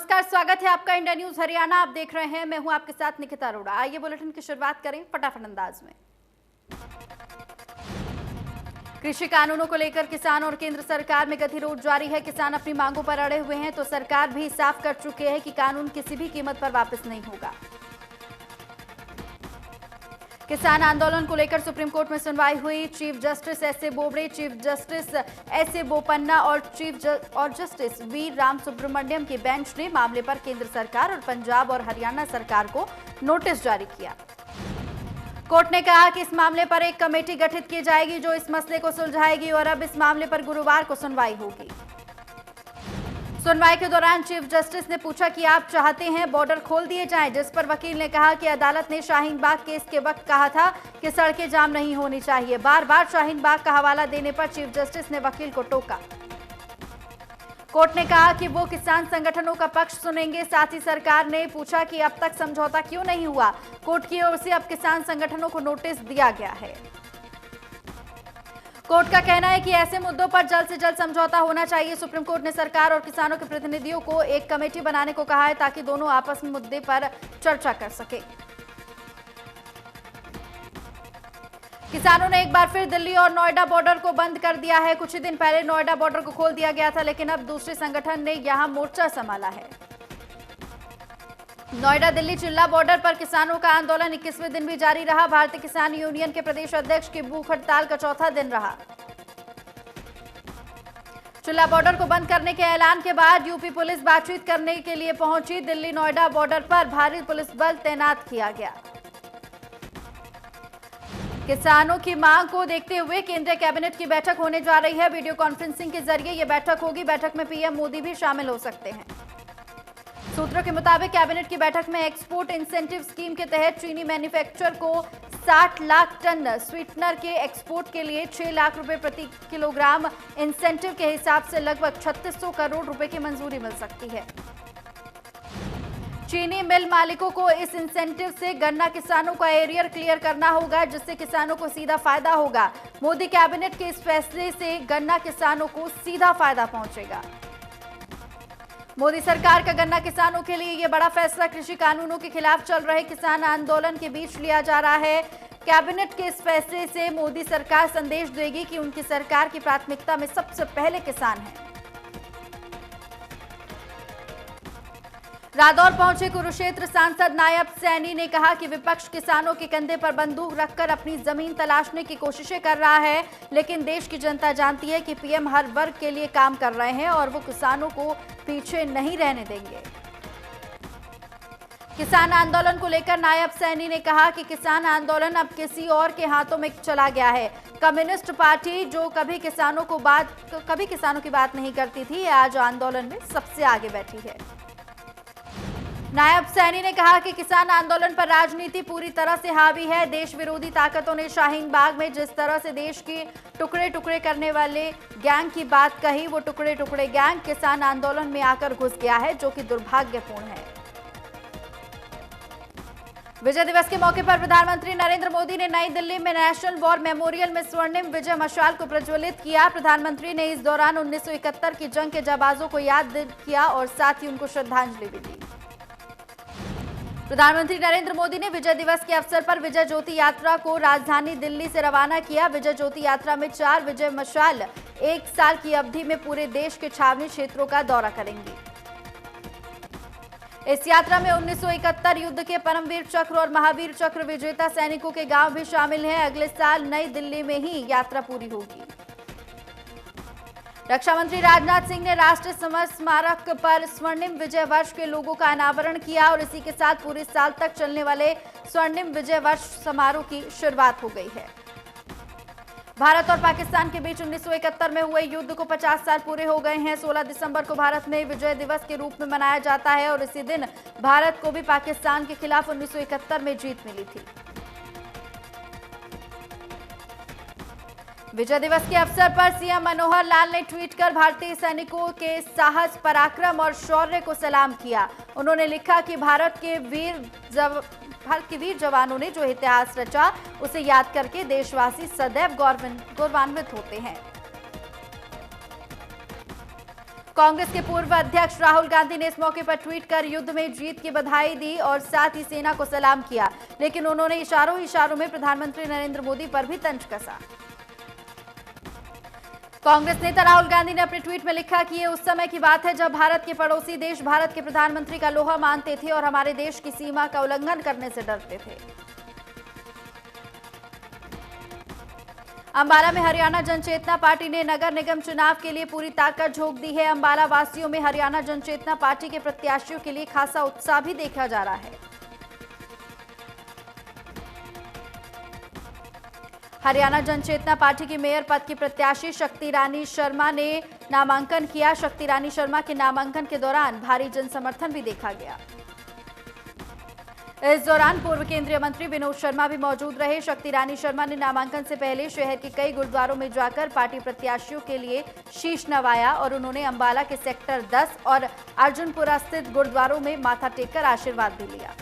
नमस्कार, स्वागत है आपका इंडिया न्यूज हरियाणा। आप देख रहे हैं, मैं हूं आपके साथ निकिता अरोड़ा। आइए बुलेटिन की शुरुआत करें फटाफट अंदाज में। कृषि कानूनों को लेकर किसान और केंद्र सरकार में गतिरोध जारी है। किसान अपनी मांगों पर अड़े हुए हैं तो सरकार भी साफ कर चुके हैं कि कानून किसी भी कीमत पर वापस नहीं होगा। किसान आंदोलन को लेकर सुप्रीम कोर्ट में सुनवाई हुई। Chief justice S A Bobde, chief justice S A Bopanna और जस्टिस वी राम सुब्रमण्यम की बेंच ने मामले पर केंद्र सरकार और पंजाब और हरियाणा सरकार को नोटिस जारी किया। कोर्ट ने कहा कि इस मामले पर एक कमेटी गठित की जाएगी जो इस मसले को सुलझाएगी और अब इस मामले पर गुरुवार को सुनवाई होगी। सुनवाई के दौरान चीफ जस्टिस ने पूछा कि आप चाहते हैं बॉर्डर खोल दिए जाएं, जिस पर वकील ने कहा कि अदालत ने शाहीन बाग केस के वक्त कहा था कि सड़कें जाम नहीं होनी चाहिए। बार बार शाहीन बाग का हवाला देने पर चीफ जस्टिस ने वकील को टोका। कोर्ट ने कहा कि वो किसान संगठनों का पक्ष सुनेंगे। साथ ही सरकार ने पूछा कि अब तक समझौता क्यों नहीं हुआ। कोर्ट की ओर से अब किसान संगठनों को नोटिस दिया गया है। कोर्ट का कहना है कि ऐसे मुद्दों पर जल्द से जल्द समझौता होना चाहिए। सुप्रीम कोर्ट ने सरकार और किसानों के प्रतिनिधियों को एक कमेटी बनाने को कहा है ताकि दोनों आपस में मुद्दे पर चर्चा कर सके। किसानों ने एक बार फिर दिल्ली और नोएडा बॉर्डर को बंद कर दिया है। कुछ ही दिन पहले नोएडा बॉर्डर को खोल दिया गया था, लेकिन अब दूसरे संगठन ने यहां मोर्चा संभाला है। नोएडा दिल्ली चिल्ला बॉर्डर पर किसानों का आंदोलन 21वें दिन भी जारी रहा। भारतीय किसान यूनियन के प्रदेश अध्यक्ष की भूख हड़ताल का चौथा दिन रहा। चिल्ला बॉर्डर को बंद करने के ऐलान के बाद यूपी पुलिस बातचीत करने के लिए पहुंची। दिल्ली नोएडा बॉर्डर पर भारी पुलिस बल तैनात किया गया। किसानों की मांग को देखते हुए केंद्रीय कैबिनेट की बैठक होने जा रही है। वीडियो कॉन्फ्रेंसिंग के जरिए यह बैठक होगी। बैठक में पीएम मोदी भी शामिल हो सकते हैं। सूत्रों के मुताबिक कैबिनेट की बैठक में एक्सपोर्ट इंसेंटिव स्कीम के तहत चीनी मैन्युफैक्चरर को 60 लाख टन स्वीटनर के एक्सपोर्ट के लिए 6 लाख रुपए प्रति किलोग्राम इंसेंटिव के हिसाब से लगभग 3600 करोड़ रुपए की मंजूरी मिल सकती है। चीनी मिल मालिकों को इस इंसेंटिव से गन्ना किसानों का एरियर क्लियर करना होगा, जिससे किसानों को सीधा फायदा होगा। मोदी कैबिनेट के इस फैसले से गन्ना किसानों को सीधा फायदा पहुंचेगा। मोदी सरकार का गन्ना किसानों के लिए यह बड़ा फैसला कृषि कानूनों के खिलाफ चल रहे किसान आंदोलन के बीच लिया जा रहा है। कैबिनेट के इस फैसले से मोदी सरकार संदेश देगी कि उनकी सरकार की प्राथमिकता में सबसे पहले किसान हैं। रादौर पहुंचे कुरुक्षेत्र सांसद नायब सैनी ने कहा कि विपक्ष किसानों के कंधे पर बंदूक रखकर अपनी जमीन तलाशने की कोशिशें कर रहा है, लेकिन देश की जनता जानती है कि पीएम हर वर्ग के लिए काम कर रहे हैं और वो किसानों को पीछे नहीं रहने देंगे। किसान आंदोलन को लेकर नायब सैनी ने कहा कि किसान आंदोलन अब किसी और के हाथों में चला गया है। कम्युनिस्ट पार्टी जो कभी किसानों की बात नहीं करती थी, आज आंदोलन में सबसे आगे बैठी है। नायब सैनी ने कहा कि किसान आंदोलन पर राजनीति पूरी तरह से हावी है। देश विरोधी ताकतों ने शाहीन बाग में जिस तरह से देश की टुकड़े टुकड़े करने वाले गैंग की बात कही, वो टुकड़े टुकड़े गैंग किसान आंदोलन में आकर घुस गया है, जो कि दुर्भाग्यपूर्ण है। विजय दिवस के मौके पर प्रधानमंत्री नरेंद्र मोदी ने नई दिल्ली में नेशनल वॉर मेमोरियल में स्वर्णिम विजय मशाल को प्रज्वलित किया। प्रधानमंत्री ने इस दौरान 1971 की जंग के जाबाजों को याद किया और साथ ही उनको श्रद्धांजलि भी दी। प्रधानमंत्री नरेंद्र मोदी ने विजय दिवस के अवसर पर विजय ज्योति यात्रा को राजधानी दिल्ली से रवाना किया। विजय ज्योति यात्रा में 4 विजय मशाल एक साल की अवधि में पूरे देश के छावनी क्षेत्रों का दौरा करेंगी। इस यात्रा में 1971 युद्ध के परमवीर चक्र और महावीर चक्र विजेता सैनिकों के गांव भी शामिल हैं। अगले साल नई दिल्ली में ही यात्रा पूरी होगी। रक्षा मंत्री राजनाथ सिंह ने राष्ट्रीय समर स्मारक पर स्वर्णिम विजय वर्ष के लोगों का अनावरण किया और इसी के साथ पूरे साल तक चलने वाले स्वर्णिम विजय वर्ष समारोह की शुरुआत हो गई है। भारत और पाकिस्तान के बीच 1971 में हुए युद्ध को 50 साल पूरे हो गए हैं। 16 दिसंबर को भारत में विजय दिवस के रूप में मनाया जाता है और इसी दिन भारत को भी पाकिस्तान के खिलाफ 1971 में जीत मिली थी। विजय दिवस के अवसर पर सीएम मनोहर लाल ने ट्वीट कर भारतीय सैनिकों के साहस, पराक्रम और शौर्य को सलाम किया। उन्होंने लिखा कि भारत के वीर जवानों ने जो इतिहास रचा, उसे याद करके देशवासी सदैव गौरवान्वित होते हैं। कांग्रेस के पूर्व अध्यक्ष राहुल गांधी ने इस मौके पर ट्वीट कर युद्ध में जीत की बधाई दी और साथ ही सेना को सलाम किया, लेकिन उन्होंने इशारों में प्रधानमंत्री नरेंद्र मोदी पर भी तंज कसा। कांग्रेस नेता राहुल गांधी ने अपने ट्वीट में लिखा कि ये उस समय की बात है जब भारत के पड़ोसी देश भारत के प्रधानमंत्री का लोहा मानते थे और हमारे देश की सीमा का उल्लंघन करने से डरते थे। अंबाला में हरियाणा जनचेतना पार्टी ने नगर निगम चुनाव के लिए पूरी ताकत झोंक दी है। अंबाला वासियों में हरियाणा जनचेतना पार्टी के प्रत्याशियों के लिए खासा उत्साह भी देखा जा रहा है। हरियाणा जनचेतना पार्टी की मेयर पद की प्रत्याशी शक्ति रानी शर्मा ने नामांकन किया। शक्ति रानी शर्मा के नामांकन के दौरान भारी जनसमर्थन भी देखा गया। इस दौरान पूर्व केंद्रीय मंत्री विनोद शर्मा भी मौजूद रहे। शक्ति रानी शर्मा ने नामांकन से पहले शहर के कई गुरुद्वारों में जाकर पार्टी प्रत्याशियों के लिए शीश नवाया और उन्होंने अंबाला के सेक्टर 10 और अर्जुनपुरा स्थित गुरुद्वारों में माथा टेककर आशीर्वाद भी लिया।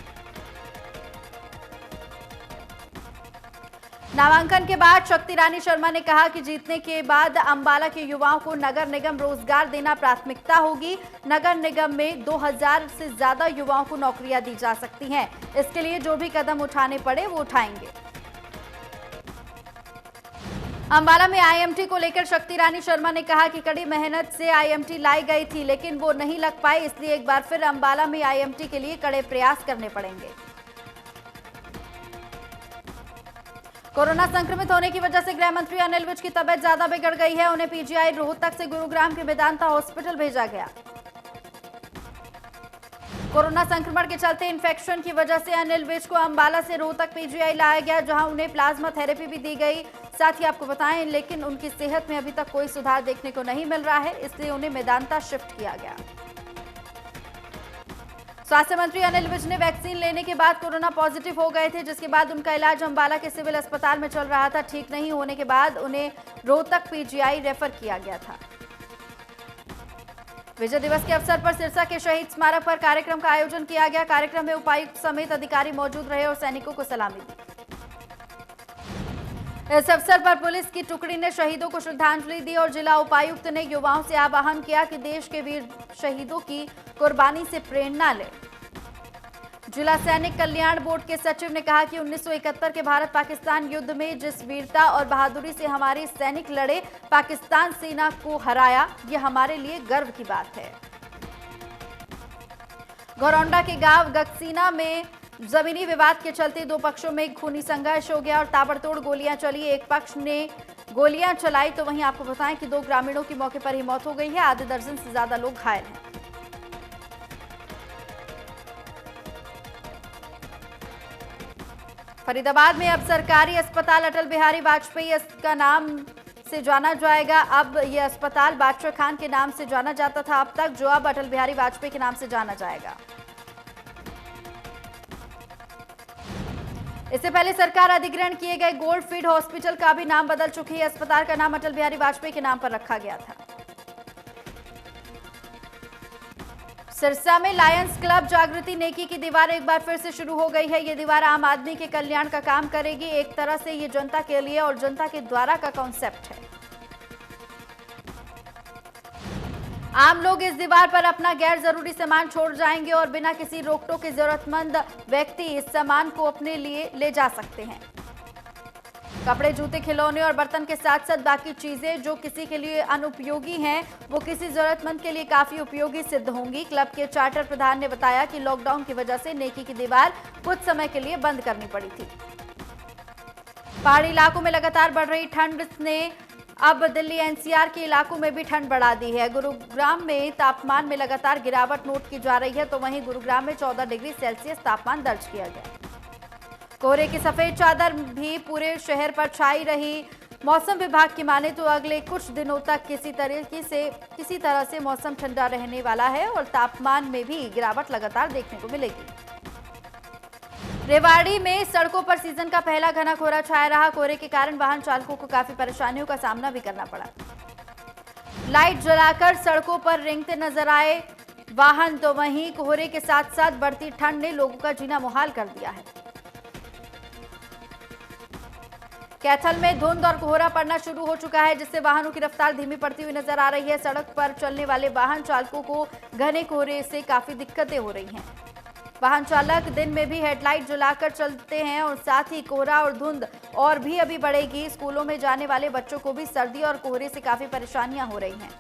नामांकन के बाद शक्ति रानी शर्मा ने कहा कि जीतने के बाद अंबाला के युवाओं को नगर निगम रोजगार देना प्राथमिकता होगी। नगर निगम में 2000 से ज्यादा युवाओं को नौकरियां दी जा सकती हैं। इसके लिए जो भी कदम उठाने पड़े वो उठाएंगे। अंबाला में आईएमटी को लेकर शक्ति रानी शर्मा ने कहा कि कड़ी मेहनत से आईएमटी लाई गई थी, लेकिन वो नहीं लग पाए, इसलिए एक बार फिर अंबाला में आईएमटी के लिए कड़े प्रयास करने पड़ेंगे। कोरोना संक्रमित होने की वजह से गृह मंत्री अनिल विज की तबीयत ज्यादा बिगड़ गई है। उन्हें पीजीआई रोहतक से गुरुग्राम के वेदांता हॉस्पिटल भेजा गया। कोरोना संक्रमण के चलते इन्फेक्शन की वजह से अनिल विज को अंबाला से रोहतक पीजीआई लाया गया, जहां उन्हें प्लाज्मा थेरेपी भी दी गई। साथ ही आपको बताएं, लेकिन उनकी सेहत में अभी तक कोई सुधार देखने को नहीं मिल रहा है, इसलिए उन्हें मेदांता शिफ्ट किया गया। स्वास्थ्य मंत्री अनिल विज ने वैक्सीन लेने के बाद कोरोना पॉजिटिव हो गए थे, जिसके बाद उनका इलाज अंबाला के सिविल अस्पताल में चल रहा था। ठीक नहीं होने के बाद उन्हें रोहतक पीजीआई रेफर किया गया था। विजय दिवस के अवसर पर सिरसा के शहीद स्मारक पर कार्यक्रम का आयोजन किया गया। कार्यक्रम में उपायुक्त समेत अधिकारी मौजूद रहे और सैनिकों को सलामी दी। इस अवसर पर पुलिस की टुकड़ी ने शहीदों को श्रद्धांजलि दी और जिला उपायुक्त ने युवाओं से आह्वान किया कि देश के वीर शहीदों की कुर्बानी से प्रेरणा लें। जिला सैनिक कल्याण बोर्ड के सचिव ने कहा कि 1971 के भारत पाकिस्तान युद्ध में जिस वीरता और बहादुरी से हमारे सैनिक लड़े, पाकिस्तान सेना को हराया, यह हमारे लिए गर्व की बात है। घरौंडा के गांव गक्सीना में जमीनी विवाद के चलते दो पक्षों में खूनी संघर्ष हो गया और ताबड़तोड़ गोलियां चली। एक पक्ष ने गोलियां चलाई तो वहीं आपको बताएं कि 2 ग्रामीणों की मौके पर ही मौत हो गई है। आधे दर्जन से ज्यादा लोग घायल हैं। फरीदाबाद में अब सरकारी अस्पताल अटल बिहारी वाजपेयी का नाम से जाना जाएगा। अब यह अस्पताल बादशाह खान के नाम से जाना जाता था अब तक, जो अब अटल बिहारी वाजपेयी के नाम से जाना जाएगा। इससे पहले सरकार अधिग्रहण किए गए गोल्ड फीड हॉस्पिटल का भी नाम बदल चुकी है। अस्पताल का नाम अटल बिहारी वाजपेयी के नाम पर रखा गया था। सिरसा में लायंस क्लब जागृति नेकी की दीवार एक बार फिर से शुरू हो गई है। ये दीवार आम आदमी के कल्याण का काम करेगी। एक तरह से ये जनता के लिए और जनता के द्वारा का कॉन्सेप्ट है। आम लोग इस दीवार पर अपना गैर जरूरी सामान छोड़ जाएंगे और बिना किसी रोक टोक के जरूरतमंद व्यक्ति इस सामान को अपने लिए ले जा सकते हैं। कपड़े, जूते, खिलौने और बर्तन के साथ साथ बाकी चीजें जो किसी के लिए अनुपयोगी हैं, वो किसी जरूरतमंद के लिए काफी उपयोगी सिद्ध होंगी। क्लब के चार्टर प्रधान ने बताया कि लॉकडाउन की वजह से नेकी की दीवार कुछ समय के लिए बंद करनी पड़ी थी। पहाड़ी इलाकों में लगातार बढ़ रही ठंड ने अब दिल्ली एनसीआर के इलाकों में भी ठंड बढ़ा दी है। गुरुग्राम में तापमान में लगातार गिरावट नोट की जा रही है, तो वहीं गुरुग्राम में 14 डिग्री सेल्सियस तापमान दर्ज किया गया। कोहरे की सफेद चादर भी पूरे शहर पर छाई रही। मौसम विभाग की माने तो अगले कुछ दिनों तक किसी तरह से मौसम ठंडा रहने वाला है और तापमान में भी गिरावट लगातार देखने को मिलेगी। रेवाड़ी में सड़कों पर सीजन का पहला घना कोहरा छाया रहा। कोहरे के कारण वाहन चालकों को काफी परेशानियों का सामना भी करना पड़ा। लाइट जलाकर सड़कों पर रेंगते नजर आए वाहन, तो वहीं कोहरे के साथ साथ बढ़ती ठंड ने लोगों का जीना मुहाल कर दिया है। कैथल में धुंध और कोहरा पड़ना शुरू हो चुका है, जिससे वाहनों की रफ्तार धीमी पड़ती हुई नजर आ रही है। सड़क पर चलने वाले वाहन चालकों को घने कोहरे से काफी दिक्कतें हो रही हैं। वाहन चालक दिन में भी हेडलाइट जलाकर चलते हैं और साथ ही कोहरा और धुंध और भी अभी बढ़ेगी। स्कूलों में जाने वाले बच्चों को भी सर्दी और कोहरे से काफी परेशानियां हो रही हैं।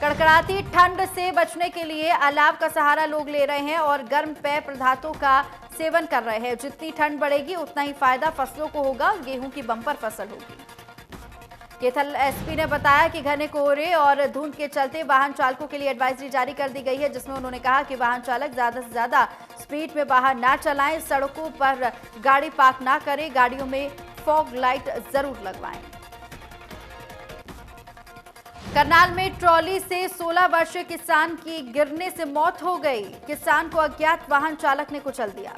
कड़कड़ाती ठंड से बचने के लिए अलाव का सहारा लोग ले रहे हैं और गर्म पेय पदार्थों का सेवन कर रहे हैं। जितनी ठंड बढ़ेगी उतना ही फायदा फसलों को होगा। गेहूं की बम्पर फसल होगी। कैथल एसपी ने बताया कि घने कोहरे और धुंध के चलते वाहन चालकों के लिए एडवाइजरी जारी कर दी गई है, जिसमें उन्होंने कहा कि वाहन चालक ज्यादा से ज्यादा स्पीड में वाहन ना चलाएं, सड़कों पर गाड़ी पार्क ना करें, गाड़ियों में फॉग लाइट जरूर लगवाएं। करनाल में ट्रॉली से 16 वर्षीय किसान की गिरने से मौत हो गई। किसान को अज्ञात वाहन चालक ने कुचल दिया।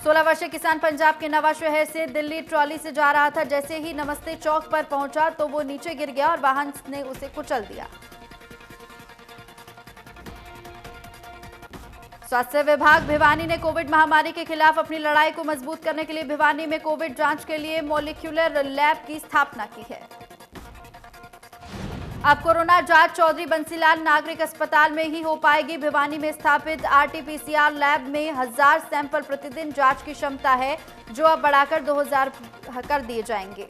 16 वर्षीय किसान पंजाब के नवा शहर से दिल्ली ट्रॉली से जा रहा था। जैसे ही नमस्ते चौक पर पहुंचा तो वो नीचे गिर गया और वाहन ने उसे कुचल दिया। स्वास्थ्य विभाग भिवानी ने कोविड महामारी के खिलाफ अपनी लड़ाई को मजबूत करने के लिए भिवानी में कोविड जांच के लिए मॉलिक्यूलर लैब की स्थापना की है। अब कोरोना जांच चौधरी बंसीलाल नागरिक अस्पताल में ही हो पाएगी। भिवानी में स्थापित आरटीपीसीआर लैब में 1000 सैंपल प्रतिदिन जांच की क्षमता है, जो अब बढ़ाकर 2000 कर दिए जाएंगे।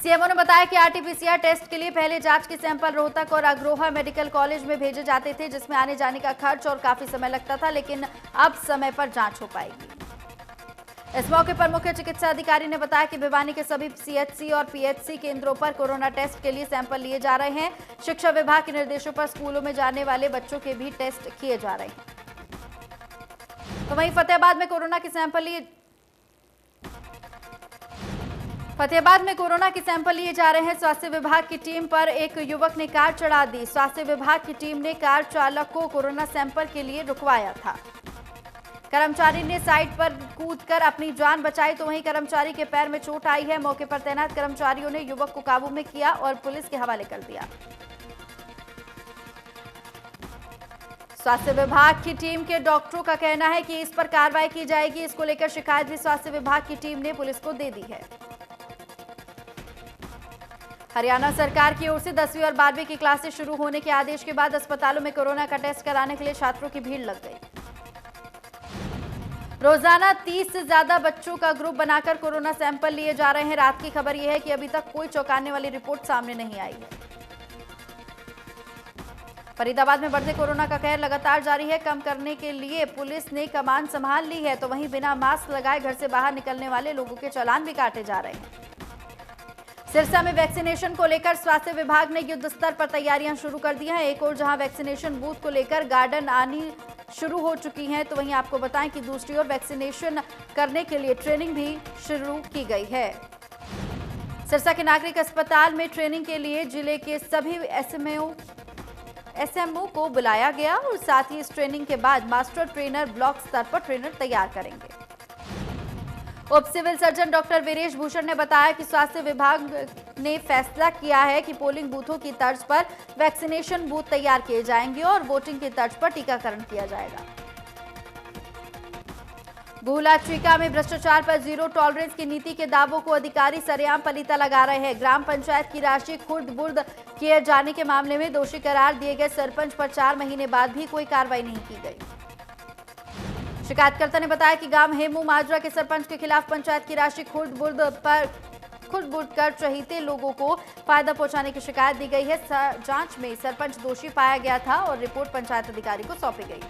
सीएमओ ने बताया कि आरटीपीसीआर टेस्ट के लिए पहले जांच के सैंपल रोहतक और अग्रोहा मेडिकल कॉलेज में भेजे जाते थे, जिसमें आने जाने का खर्च और काफी समय लगता था, लेकिन अब समय पर जांच हो पाएगी। इस मौके पर मुख्य चिकित्सा अधिकारी ने बताया कि भिवानी के सभी सीएचसी और पीएचसी केंद्रों पर कोरोना टेस्ट के लिए सैंपल लिए जा रहे हैं। शिक्षा विभाग के निर्देशों पर स्कूलों में जाने वाले बच्चों के भी टेस्ट किए जा रहे हैं। तो वहीं फतेहाबाद में कोरोना के सैंपल लिए जा रहे हैं। स्वास्थ्य विभाग की टीम पर एक युवक ने कार चढ़ा दी। स्वास्थ्य विभाग की टीम ने कार चालक को कोरोना सैंपल के लिए रुकवाया था। कर्मचारी ने साइड पर कूदकर अपनी जान बचाई, तो वहीं कर्मचारी के पैर में चोट आई है। मौके पर तैनात कर्मचारियों ने युवक को काबू में किया और पुलिस के हवाले कर दिया। स्वास्थ्य विभाग की टीम के डॉक्टरों का कहना है कि इस पर कार्रवाई की जाएगी। इसको लेकर शिकायत भी स्वास्थ्य विभाग की टीम ने पुलिस को दे दी है। हरियाणा सरकार की ओर से 10वीं और 12वीं की क्लासेस शुरू होने के आदेश के बाद अस्पतालों में कोरोना का टेस्ट कराने के लिए छात्रों की भीड़ लग गई। रोजाना 30 से ज्यादा बच्चों का ग्रुप बनाकर कोरोना सैंपल लिए जा रहे हैं। रात की खबर यह है कि अभी तक कोई चौंकाने वाली रिपोर्ट सामने नहीं आई है। फरीदाबाद में बढ़ते कोरोना का कहर लगातार जारी है। कम करने के लिए पुलिस ने कमान संभाल ली है, तो वहीं बिना मास्क लगाए घर से बाहर निकलने वाले लोगों के चालान भी काटे जा रहे हैं। सिरसा में वैक्सीनेशन को लेकर स्वास्थ्य विभाग ने युद्ध स्तर पर तैयारियां शुरू कर दी हैं। एक और जहां वैक्सीनेशन बूथ को लेकर गार्डन आनी शुरू हो चुकी हैं, तो वहीं आपको बताएं कि दूसरी ओर वैक्सीनेशन करने के लिए ट्रेनिंग भी शुरू की गई है। सिरसा के नागरिक अस्पताल में ट्रेनिंग के लिए जिले के सभी एसएमओ को बुलाया गया और साथ ही इस ट्रेनिंग के बाद मास्टर ट्रेनर ब्लॉक स्तर पर ट्रेनर तैयार करेंगे। उप civil surgeon doctor Viresh Bhushan ने बताया कि स्वास्थ्य विभाग ने फैसला किया है कि पोलिंग बूथों की तर्ज पर वैक्सीनेशन बूथ तैयार किए जाएंगे और वोटिंग की तर्ज पर टीकाकरण किया जाएगा। गुहला चीका में भ्रष्टाचार पर जीरो टॉलरेंस की नीति के दावों को अधिकारी सरेआम पलीता लगा रहे हैं। ग्राम पंचायत की राशि खुर्द बुर्द किए जाने के मामले में दोषी करार दिए गए सरपंच पर 4 महीने बाद भी कोई कार्रवाई नहीं की गई। शिकायतकर्ता ने बताया कि गांव हेमू माजरा के सरपंच के खिलाफ पंचायत की राशि खुर्द बुर्द कर चहीते लोगों को फायदा पहुंचाने की शिकायत दी गई है। जांच में सरपंच दोषी पाया गया था और रिपोर्ट पंचायत अधिकारी को सौंपी गई।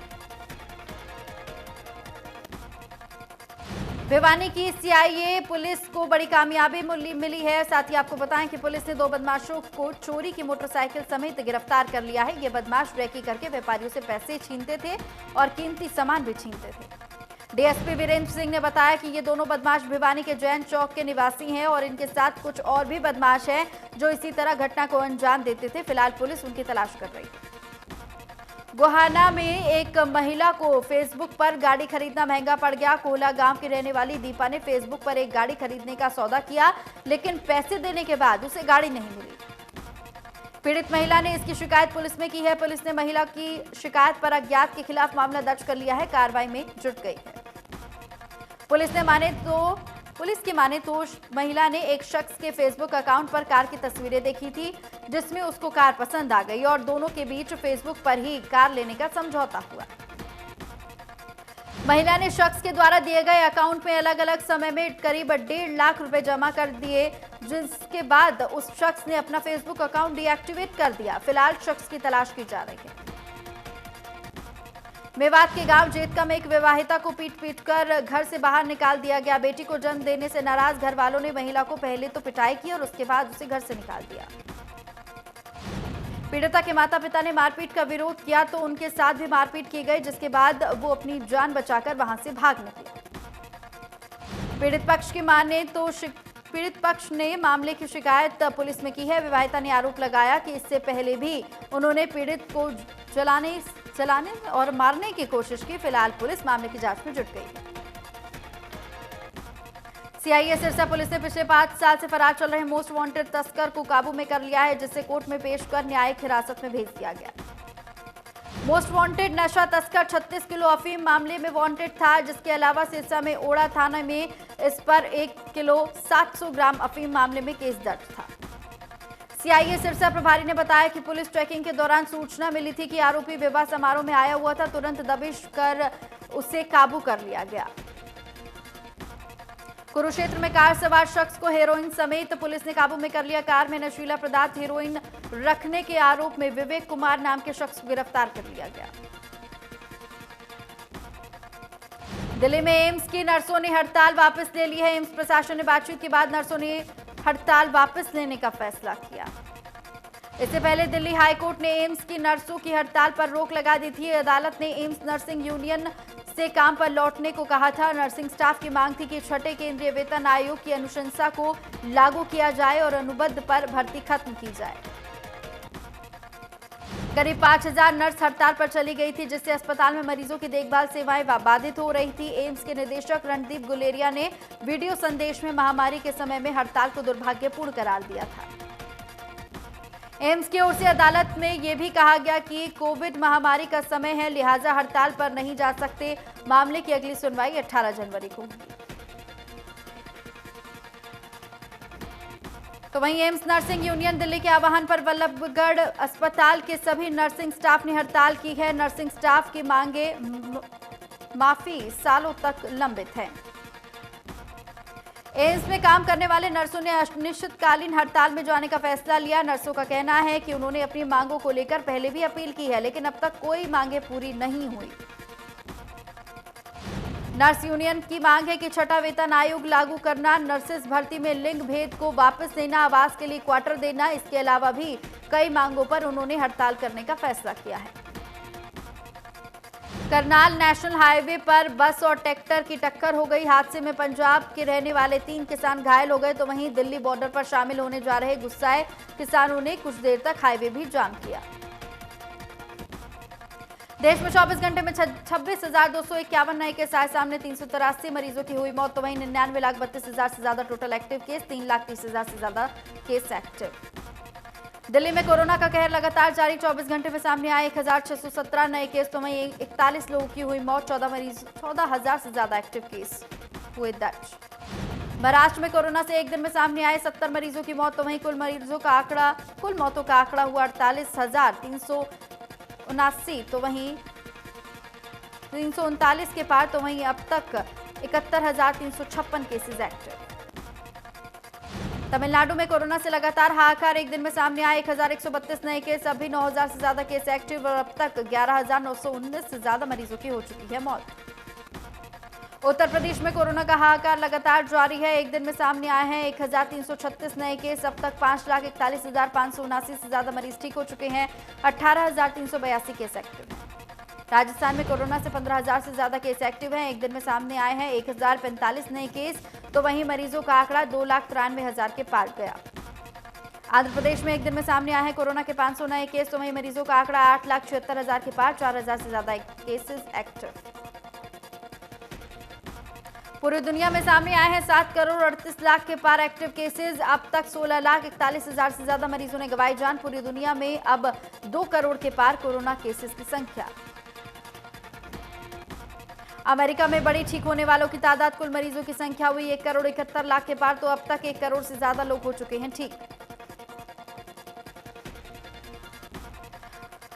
भिवानी की सीआईए पुलिस को बड़ी कामयाबी मिली है। साथ ही आपको बताएं कि पुलिस ने 2 बदमाशों को चोरी की मोटरसाइकिल समेत गिरफ्तार कर लिया है। ये बदमाश रेकी करके व्यापारियों से पैसे छीनते थे और कीमती सामान भी छीनते थे। डीएसपी वीरेंद्र सिंह ने बताया कि ये दोनों बदमाश भिवानी के जैन चौक के निवासी हैं और इनके साथ कुछ और भी बदमाश हैं जो इसी तरह घटना को अंजाम देते थे। फिलहाल पुलिस उनकी तलाश कर रही है। गोहाना में एक महिला को फेसबुक पर गाड़ी खरीदना महंगा पड़ गया। कोहला गांव की रहने वाली दीपा ने फेसबुक पर एक गाड़ी खरीदने का सौदा किया, लेकिन पैसे देने के बाद उसे गाड़ी नहीं मिली। पीड़ित महिला ने इसकी शिकायत पुलिस में की है। पुलिस ने महिला की शिकायत पर अज्ञात के खिलाफ मामला दर्ज कर लिया है, कार्रवाई में जुट गई है। पुलिस की माने तो महिला ने एक शख्स के फेसबुक अकाउंट पर कार की तस्वीरें देखी थी, जिसमें उसको कार पसंद आ गई और दोनों के बीच फेसबुक पर ही कार लेने का समझौता हुआ। महिला ने शख्स के द्वारा दिए गए अकाउंट में अलग अलग समय में करीब 1.5 लाख रुपए जमा कर दिए, जिसके बाद उस शख्स ने अपना फेसबुक अकाउंट डीएक्टिवेट कर दिया। फिलहाल शख्स की तलाश की जा रही है। मेवात के गांव जेतका में एक विवाहिता को पीट कर घर से बाहर निकाल दिया गया। बेटी को जन्म देने से नाराज घर वालों ने महिला को पहले तो पिटाई की और उसके बाद उसे घर से निकाल दिया। पीड़िता के माता पिता ने मारपीट का विरोध किया तो उनके साथ भी मारपीट की गई, जिसके बाद वो अपनी जान बचाकर वहां से भाग निकले। पीड़ित पक्ष ने मामले की शिकायत पुलिस में की है। विवाहिता ने आरोप लगाया कि इससे पहले भी उन्होंने पीड़ित को जलाने और मारने की कोशिश की। फिलहाल पुलिस मामले की जांच में जुट गई है। सीआईए सिरसा पुलिस ने पिछले 5 साल से फरार चल रहे मोस्ट वांटेड तस्कर को काबू में कर लिया है, जिसे कोर्ट में पेश कर न्यायिक हिरासत में भेज दिया गया। मोस्ट वांटेड नशा तस्कर 36 किलो अफीम मामले में वांटेड था, जिसके अलावा सिरसा में ओड़ा थाना में इस पर 1 किलो 700 ग्राम अफीम मामले में केस दर्ज था। सीआईए सिरसा प्रभारी ने बताया कि पुलिस ट्रैकिंग के दौरान सूचना मिली थी कि आरोपी विवाह समारोह में आया हुआ था। तुरंत दबिश कर उसे काबू कर लिया गया। कुरुक्षेत्र में कार सवार शख्स को हेरोइन समेत पुलिस ने काबू में कर लिया। कार में नशीला पदार्थ हेरोइन रखने के आरोप में विवेक कुमार नाम के शख्स को गिरफ्तार कर लिया गया। दिल्ली में एम्स की नर्सों ने हड़ताल वापस ले ली है। एम्स प्रशासन ने बातचीत के बाद नर्सों ने हड़ताल वापस लेने का फैसला किया। इससे पहले दिल्ली हाईकोर्ट ने एम्स की नर्सों की हड़ताल पर रोक लगा दी थी। अदालत ने एम्स नर्सिंग यूनियन से काम पर लौटने को कहा था। नर्सिंग स्टाफ की मांग थी कि 6ठे केंद्रीय वेतन आयोग की अनुशंसा को लागू किया जाए और अनुबंध पर भर्ती खत्म की जाए। करीब 5000 नर्स हड़ताल पर चली गई थी, जिससे अस्पताल में मरीजों की देखभाल सेवाएं बाधित हो रही थी। एम्स के निदेशक रणदीप गुलेरिया ने वीडियो संदेश में महामारी के समय में हड़ताल को दुर्भाग्यपूर्ण करार दिया था। एम्स की ओर से अदालत में यह भी कहा गया कि कोविड महामारी का समय है, लिहाजा हड़ताल पर नहीं जा सकते। मामले की अगली सुनवाई 18 जनवरी को होगी। तो वहीं एम्स नर्सिंग यूनियन दिल्ली के आह्वान पर वल्लभगढ़ अस्पताल के सभी नर्सिंग स्टाफ ने हड़ताल की है। नर्सिंग स्टाफ की मांगे माफी सालों तक लंबित है। एम्स में काम करने वाले नर्सों ने अनिश्चितकालीन हड़ताल में जाने का फैसला लिया। नर्सों का कहना है कि उन्होंने अपनी मांगों को लेकर पहले भी अपील की है, लेकिन अब तक कोई मांगे पूरी नहीं हुई। नर्स यूनियन की मांग है कि 6ठा वेतन आयोग लागू करना, नर्सेस भर्ती में लिंग भेद को वापस लेना, आवास के लिए क्वार्टर देना। इसके अलावा भी कई मांगों पर उन्होंने हड़ताल करने का फैसला किया है। करनाल नेशनल हाईवे पर बस और ट्रैक्टर की टक्कर हो गई। हादसे में पंजाब के रहने वाले 3 किसान घायल हो गए, तो वहीं दिल्ली बॉर्डर पर शामिल होने जा रहे गुस्साए किसानों ने कुछ देर तक हाईवे भी जाम किया। देश में 24 घंटे में 26,251 नए केस आए सामने। 383 मरीजों की हुई मौत, तो वहीं 99,32,000 से ज्यादा टोटल एक्टिव केस, 3,30,000 से ज्यादा केस एक्टिव। दिल्ली में कोरोना का कहर लगातार जारी। 24 घंटे में सामने आए 1,617 नए केस, तो वहीं 41 लोगों की हुई मौत। 14,000 से ज्यादा एक्टिव केस हुए दर्ज। महाराष्ट्र में कोरोना से एक दिन में सामने आए 70 मरीजों की मौत, तो वहीं कुल मौतों का आंकड़ा हुआ 48,379, तो वहीं 339 के पार, तो वहीं अब तक 71,356 केसेज एक्टिव। तमिलनाडु में कोरोना से लगातार हाहाकार। एक दिन में सामने आए 1,132 नए केस, अभी 9,000 से ज्यादा केस एक्टिव और अब तक 11,919 से ज्यादा मरीजों की हो चुकी है मौत। उत्तर प्रदेश में कोरोना का हाहाकार लगातार जारी है। एक दिन में सामने आए हैं 1,336 नए केस, अब तक 5,41,579 से ज्यादा मरीज ठीक हो चुके हैं। 18,382 केस एक्टिव हैं। राजस्थान में कोरोना से 15,000 से ज्यादा केस एक्टिव हैं। एक दिन में सामने आए हैं 1,045 नए केस, तो वहीं मरीजों का आंकड़ा 2,93,000 के पार गया। आंध्र प्रदेश में एक दिन में सामने आए हैं कोरोना के 500 नए केस, तो वहीं मरीजों का आंकड़ा 8,76,000 के पार, 4,000 से ज्यादा केसेस एक्टिव। पूरी दुनिया में सामने आए हैं 7 करोड़ 38 लाख के पार एक्टिव केसेस। अब तक 16,41,000 से ज्यादा मरीजों ने गंवाई जान। पूरी दुनिया में अब 2 करोड़ के पार कोरोना केसेस की संख्या। अमेरिका में बढ़ी ठीक होने वालों की तादाद, कुल मरीजों की संख्या हुई 1,71,00,000 के पार, तो अब तक 1 करोड़ से ज्यादा लोग हो चुके हैं ठीक।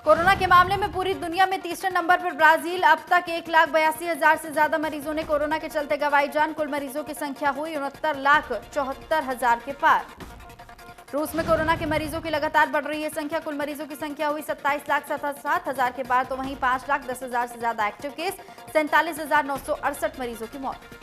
कोरोना के मामले में पूरी दुनिया में तीसरे नंबर पर ब्राजील, अब तक 1,82,000 से ज्यादा मरीजों ने कोरोना के चलते गंवाई जान, कुल मरीजों की संख्या हुई 69,74,000 के पार। रूस में कोरोना के मरीजों की लगातार बढ़ रही है संख्या, कुल मरीजों की संख्या हुई 27,67,000 के पार, तो वहीं 5,10,000 से ज्यादा एक्टिव केस, 47,968 मरीजों की मौत।